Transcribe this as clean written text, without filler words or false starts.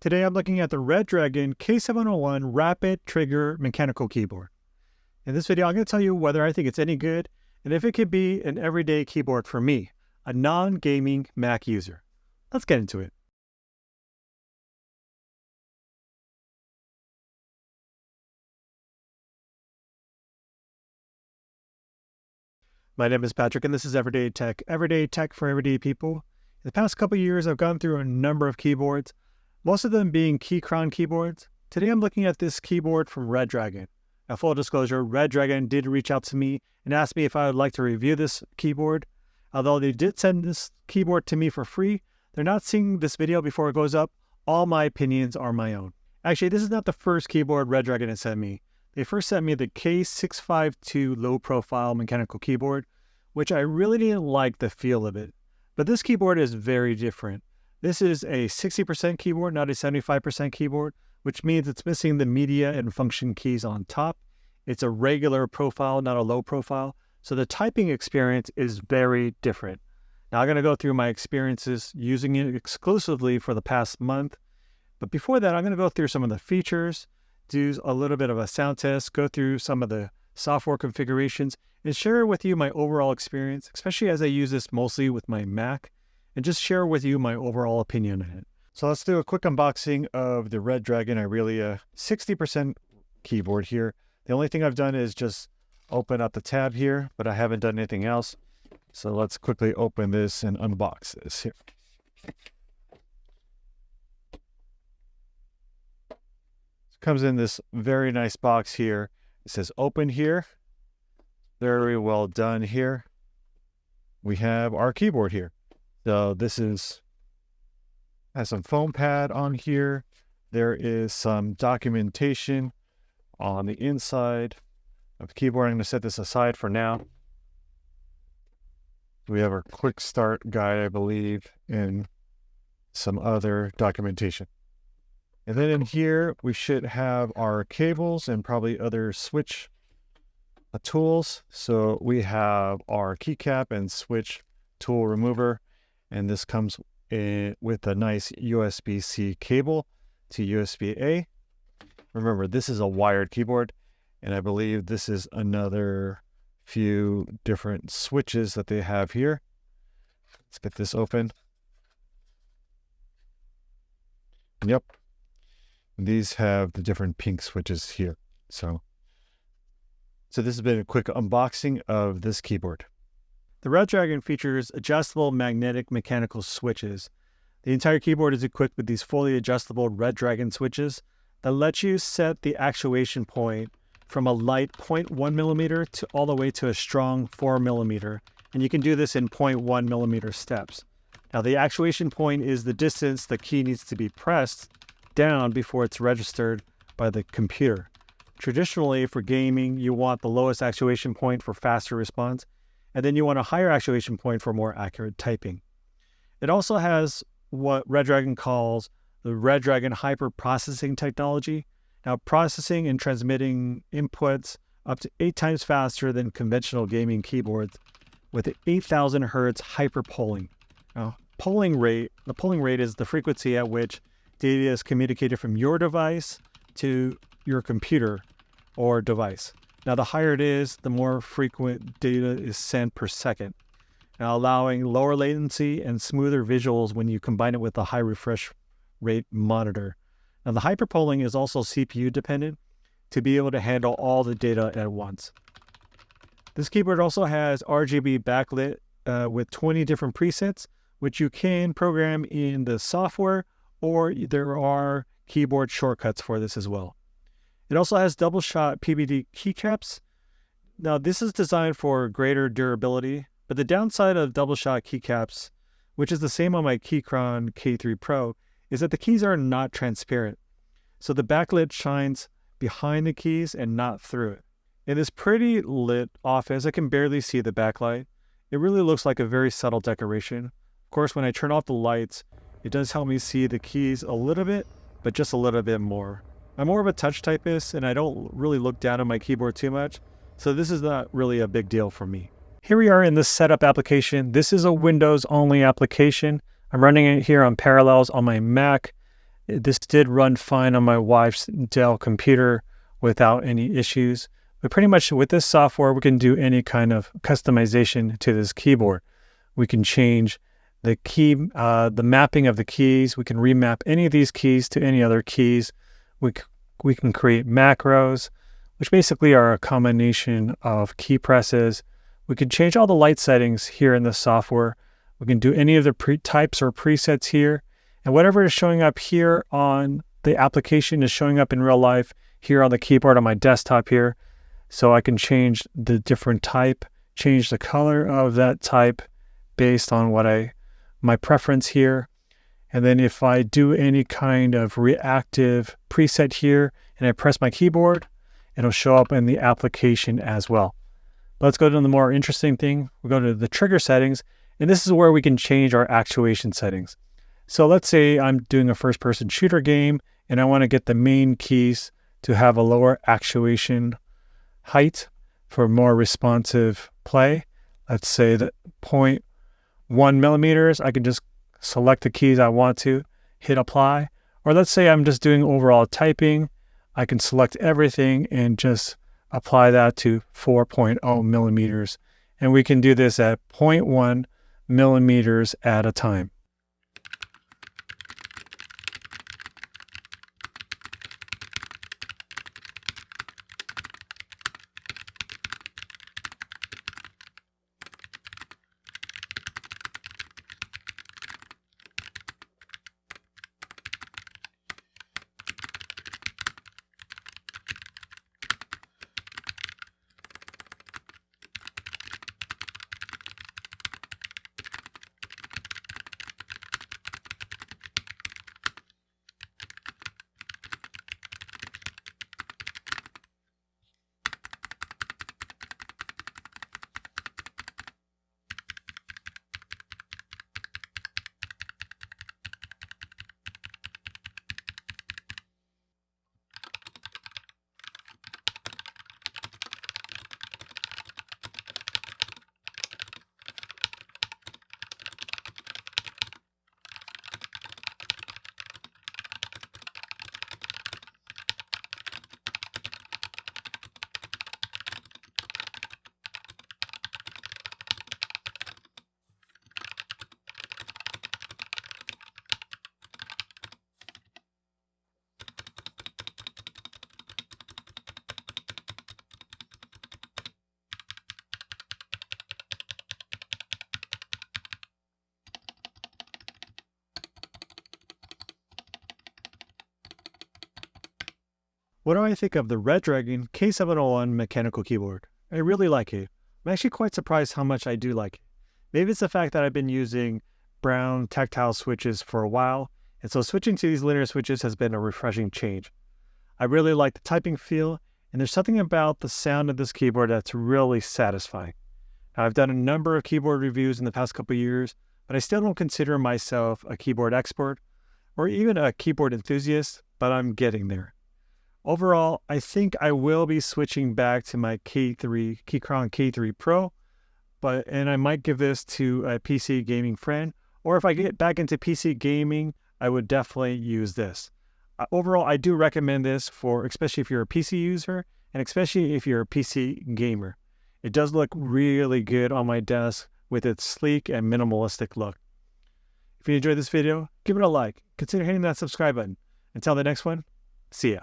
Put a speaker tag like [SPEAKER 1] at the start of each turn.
[SPEAKER 1] Today I'm looking at the Redragon K701 Rapid Trigger Mechanical Keyboard. In this video I'm going to tell you whether I think it's any good and if it could be an everyday keyboard for me, a non-gaming Mac user. Let's get into it. My name is Patrick and this is Everyday Tech for everyday people. In the past couple years I've gone through a number of keyboards, most of them being Keychron keyboards. Today I'm looking at this keyboard from Redragon. Now, full disclosure, Redragon did reach out to me and asked me if I would like to review this keyboard. Although they did send this keyboard to me for free, they're not seeing this video before it goes up. All my opinions are my own. Actually, this is not the first keyboard Redragon has sent me. They first sent me the K652 low-profile mechanical keyboard, which I really didn't like the feel of it. But this keyboard is very different. This is a 60% keyboard, not a 75% keyboard, which means it's missing the media and function keys on top. It's a regular profile, not a low profile. So the typing experience is very different. Now I'm going to go through my experiences using it exclusively for the past month. But before that, I'm going to go through some of the features, do a little bit of a sound test, go through some of the software configurations, and share with you my overall experience, especially as I use this mostly with my Mac, and just share with you my overall opinion on it. So let's do a quick unboxing of the Redragon Irelia 60% keyboard here. The only thing I've done is just open up the tab here, but I haven't done anything else. So let's quickly open this and unbox this here. It comes in this very nice box here. It says open here. Very well done here. We have our keyboard here. So this has some foam pad on here. There is some documentation on the inside of the keyboard. I'm going to set this aside for now. We have our quick start guide, I believe, and some other documentation. And then in here, we should have our cables and probably other switch tools. So we have our keycap and switch tool remover. And this comes with a nice USB-C cable to USB-A. Remember, this is a wired keyboard, and I believe this is another few different switches that they have here. Let's get this open. Yep. These have the different pink switches here. So this has been a quick unboxing of this keyboard. The Redragon features adjustable magnetic mechanical switches. The entire keyboard is equipped with these fully adjustable Redragon switches that let you set the actuation point from a light 0.1 millimeter to all the way to a strong 4 millimeter. And you can do this in 0.1 millimeter steps. Now the actuation point is the distance the key needs to be pressed down before it's registered by the computer. Traditionally for gaming, you want the lowest actuation point for faster response, and then you want a higher actuation point for more accurate typing. It also has what Redragon calls the Redragon hyper processing technology. Now, processing and transmitting inputs up to 8 times faster than conventional gaming keyboards with 8,000 hertz hyper polling. Now, the polling rate is the frequency at which data is communicated from your device to your computer or device. Now, the higher it is, the more frequent data is sent per second, now allowing lower latency and smoother visuals when you combine it with a high refresh rate monitor. Now, the hyperpolling is also CPU dependent to be able to handle all the data at once. This keyboard also has RGB backlit with 20 different presets, which you can program in the software, or there are keyboard shortcuts for this as well. It also has double shot PVD keycaps. Now this is designed for greater durability, but the downside of double shot keycaps, which is the same on my Keychron K3 Pro, is that the keys are not transparent. So the backlit shines behind the keys and not through it. In this pretty lit office, I can barely see the backlight. It really looks like a very subtle decoration. Of course, when I turn off the lights, it does help me see the keys a little bit, but just a little bit more. I'm more of a touch typist and I don't really look down on my keyboard too much, so this is not really a big deal for me. Here we are in the setup application. This is a Windows only application. I'm running it here on Parallels on my Mac.
[SPEAKER 2] This did run fine on my wife's Dell computer without any issues. But pretty much with this software, we can do any kind of customization to this keyboard. We can change the key, the mapping of the keys. We can remap any of these keys to any other keys. We can create macros, which basically are a combination of key presses. We can change all the light settings here in the software. We can do any of the types or presets here. And whatever is showing up here on the application is showing up in real life here on the keyboard on my desktop here. So I can change the different type, change the color of that type based on my preference here. And then if I do any kind of reactive preset here and I press my keyboard, it'll show up in the application as well. Let's go to the more interesting thing. We go to the trigger settings, and this is where we can change our actuation settings. So let's say I'm doing a first-person shooter game and I want to get the main keys to have a lower actuation height for more responsive play. Let's say that 0.1 millimeters, I can just select the keys I want to, hit apply. Or let's say I'm just doing overall typing. I can select everything and just apply that to 4.0 millimeters. And we can do this at 0.1 millimeters at a time. What do I think of the Redragon K701 mechanical keyboard? I really like it. I'm actually quite surprised how much I do like it. Maybe it's the fact that I've been using brown tactile switches for a while, and so switching to these linear switches has been a refreshing change. I really like the typing feel, and there's something about the sound of this keyboard that's really satisfying. Now, I've done a number of keyboard reviews in the past couple of years, but I still don't consider myself a keyboard expert or even a keyboard enthusiast, but I'm getting there. Overall, I think I will be switching back to my Keychron K3 Pro, and I might give this to a PC gaming friend, or if I get back into PC gaming, I would definitely use this. Overall, I do recommend this especially if you're a PC user, and especially if you're a PC gamer. It does look really good on my desk with its sleek and minimalistic look. If you enjoyed this video, give it a like. Consider hitting that subscribe button. Until the next one, see ya.